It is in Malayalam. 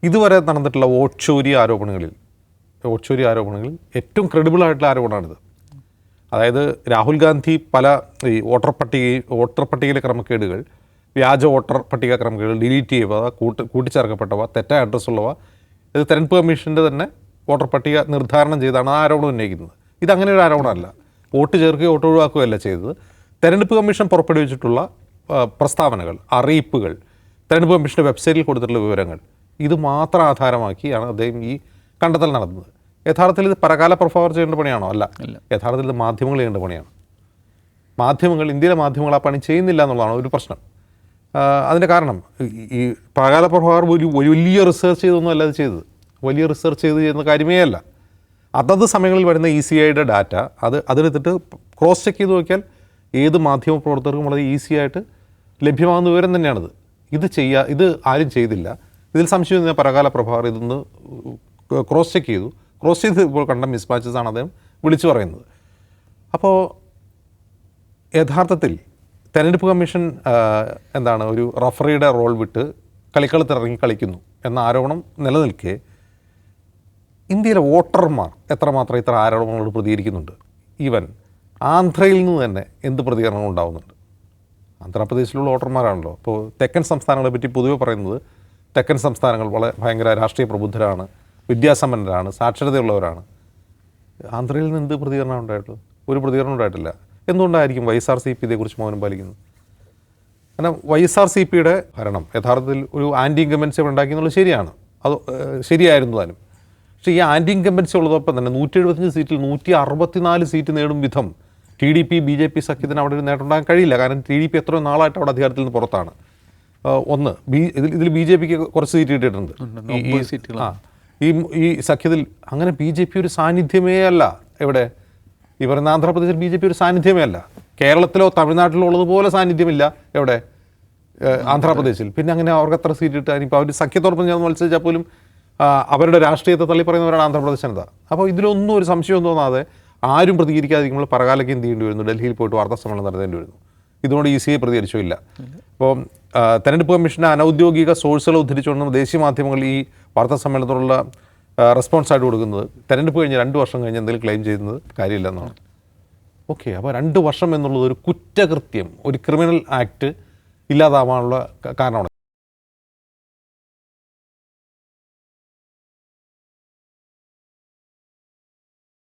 ഇതുവരെ നടന്നിട്ടുള്ള വോട്ട് ചോരി ആരോപണങ്ങളിൽ ഏറ്റവും ക്രെഡിബിൾ ആയിട്ടുള്ള ആരോപണമാണിത്. അതായത് രാഹുൽ ഗാന്ധി പല ഈ വോട്ടർ പട്ടികയിലെ ക്രമക്കേടുകൾ, വ്യാജ വോട്ടർ പട്ടിക ക്രമക്കേടുകൾ, ഡിലീറ്റ് ചെയ്യുക, കൂട്ടിച്ചേർക്കപ്പെട്ടവ, തെറ്റായ അഡ്രസ്സുള്ളവ, ഇത് തെരഞ്ഞെടുപ്പ് കമ്മീഷൻ്റെ തന്നെ വോട്ടർ പട്ടിക നിർദ്ധാരണം ചെയ്താണ് ആ ആരോപണം ഉന്നയിക്കുന്നത്. ഇതങ്ങനെ ഒരു ആരോപണമല്ല. വോട്ട് ചേർക്കുകയോ വോട്ട് ഒഴിവാക്കുകയല്ല ചെയ്തത്. തെരഞ്ഞെടുപ്പ് കമ്മീഷൻ പുറപ്പെടുവിച്ചിട്ടുള്ള പ്രസ്താവനകൾ, അറിയിപ്പുകൾ, തെരഞ്ഞെടുപ്പ് കമ്മീഷൻ്റെ വെബ്സൈറ്റിൽ കൊടുത്തിട്ടുള്ള വിവരങ്ങൾ, ഇത് മാത്രം ആധാരമാക്കിയാണ് അദ്ദേഹം ഈ കണ്ടെത്തൽ നടന്നത്. യഥാർത്ഥത്തിൽ ഇത് പരകാല പ്രഭാവർ ചെയ്യേണ്ട പണിയാണോ? അല്ല. യഥാർത്ഥത്തിൽ ഇത് മാധ്യമങ്ങൾ ചെയ്യേണ്ട പണിയാണ്. ഇന്ത്യയിലെ മാധ്യമങ്ങൾ ആ പണി ചെയ്യുന്നില്ല എന്നുള്ളതാണ് ഒരു പ്രശ്നം. അതിൻ്റെ കാരണം ഈ പരകാല പ്രഭാവർ ഒരു വലിയ റിസർച്ച് ചെയ്തൊന്നും അല്ല അത് ചെയ്തത്. വലിയ റിസർച്ച് ചെയ്യുന്ന കാര്യമേ അല്ല. അതത് സമയങ്ങളിൽ വരുന്ന ECIയുടെ ഡാറ്റ അതെടുത്തിട്ട് ക്രോസ് ചെക്ക് ചെയ്ത് നോക്കിയാൽ ഏത് മാധ്യമ പ്രവർത്തകർക്കും വളരെ ഈസി ആയിട്ട് ലഭ്യമാകുന്ന വിവരം തന്നെയാണിത്. ഇത് ആരും ചെയ്തില്ല. ഇതിൽ സംശയം പരകാല പ്രഭാവർ ഇതൊന്ന് ക്രോസ് ചെക്ക് ചെയ്തു. ക്രോസ് ചെയ്ത് ഇപ്പോൾ കണ്ട മിസ്മാച്ചസ് ആണ് അദ്ദേഹം വിളിച്ചു പറയുന്നത്. അപ്പോൾ യഥാർത്ഥത്തിൽ തെരഞ്ഞെടുപ്പ് കമ്മീഷൻ ഒരു റഫറിയുടെ റോൾ വിട്ട് കളിക്കളത്തിലിറങ്ങി കളിക്കുന്നു എന്ന ആരോപണം നിലനിൽക്കെ ഇന്ത്യയിലെ വോട്ടർമാർ എത്രമാത്രം ഇത്ര ആരോപണങ്ങളോട് പ്രതികരിക്കുന്നുണ്ട്. ഈവൻ ആന്ധ്രയിൽ നിന്ന് തന്നെ എന്ത് പ്രതികരണങ്ങൾ ഉണ്ടാകുന്നുണ്ട്. ആന്ധ്രാപ്രദേശിലുള്ള വോട്ടർമാരാണല്ലോ. അപ്പോൾ തെക്കൻ സംസ്ഥാനങ്ങളെ പറ്റി പൊതുവെ പറയുന്നത് തെക്കൻ സംസ്ഥാനങ്ങൾ ഭയങ്കര രാഷ്ട്രീയ പ്രബുദ്ധരാണ്, വിദ്യാസമ്പന്നരാണ്, സാക്ഷരതയുള്ളവരാണ്. ആന്ധ്രയിൽ നിന്ന് എന്ത് പ്രതികരണം ഉണ്ടായിട്ടുള്ളത്? ഒരു പ്രതികരണം ഉണ്ടായിട്ടില്ല. എന്തുകൊണ്ടായിരിക്കും YSRCP ഇതേക്കുറിച്ച് മൗനം പാലിക്കുന്നത്? കാരണം YSRCPയുടെ ഭരണം യഥാർത്ഥത്തിൽ ഒരു ആൻറ്റി ഇൻകംബൻസി ഉണ്ടാക്കി എന്നുള്ളത് ശരിയാണ്. അത് ശരിയായിരുന്നു താനും. പക്ഷേ ഈ ആൻറ്റി ഇൻകംബൻസി ഉള്ളതൊപ്പം തന്നെ 175 സീറ്റിൽ 164 സീറ്റ് നേടും വിധം TDP BJP സഖ്യത്തിന് അവിടെ ഒരു നേട്ടമുണ്ടാകാൻ കഴിയില്ല. കാരണം TDP എത്രയോ നാളായിട്ട് അവിടെ അധികാരത്തിൽ നിന്ന് പുറത്താണ്. ഒന്ന് ഇതിൽ BJPക്ക് കുറച്ച് സീറ്റ് കിട്ടിയിട്ടുണ്ട്. ഈ സഖ്യത്തിൽ അങ്ങനെ BJP ഒരു സാന്നിധ്യമേ അല്ല. എവിടെ ഈ പറയുന്ന ആന്ധ്രാപ്രദേശിൽ BJP ഒരു സാന്നിധ്യമേ അല്ല. കേരളത്തിലോ തമിഴ്നാട്ടിലോ ഉള്ളതുപോലെ സാന്നിധ്യമില്ല. എവിടെ? ആന്ധ്രാപ്രദേശിൽ. പിന്നെ അങ്ങനെ അവർക്ക് എത്ര സീറ്റ് കിട്ടാൻ? ഇപ്പോൾ അവർ സഖ്യത്തോടൊപ്പം ഞാൻ മത്സരിച്ചാൽ പോലും അവരുടെ രാഷ്ട്രീയത്തെ തള്ളി പറയുന്നവരാണ് ആന്ധ്രാപ്രദേശ് ജനത. അപ്പോൾ ഇതിലൊന്നും ഒരു സംശയം തോന്നാതെ ആരും പ്രതികരിക്കാതിരിക്കുമ്പോൾ പരകാലയ്ക്ക് എന്ത് ചെയ്യേണ്ടി വരുന്നു? ഡൽഹിയിൽ പോയിട്ട് വാർത്താ സമ്മേളനം നടത്തേണ്ടി വരുന്നു. ഇതുകൊണ്ട് ECI പ്രതികരിച്ചോ? ഇല്ല. അപ്പോൾ തെരഞ്ഞെടുപ്പ് കമ്മീഷൻ്റെ അനൗദ്യോഗിക സോഴ്സുകൾ ഉദ്ധരിച്ചുകൊണ്ട് ദേശീയ മാധ്യമങ്ങൾ ഈ വാർത്താ സമ്മേളനത്തിനുള്ള റെസ്പോൺസായിട്ട് കൊടുക്കുന്നത് തെരഞ്ഞെടുപ്പ് കഴിഞ്ഞ് 2 വർഷം കഴിഞ്ഞ് എന്തെങ്കിലും ക്ലെയിം ചെയ്യുന്നത് കാര്യമില്ല എന്നാണ്. ഓക്കെ, അപ്പോൾ 2 വർഷം എന്നുള്ളത് ഒരു കുറ്റകൃത്യം, ഒരു ക്രിമിനൽ ആക്ട് ഇല്ലാതാവാനുള്ള കാരണമാണ്.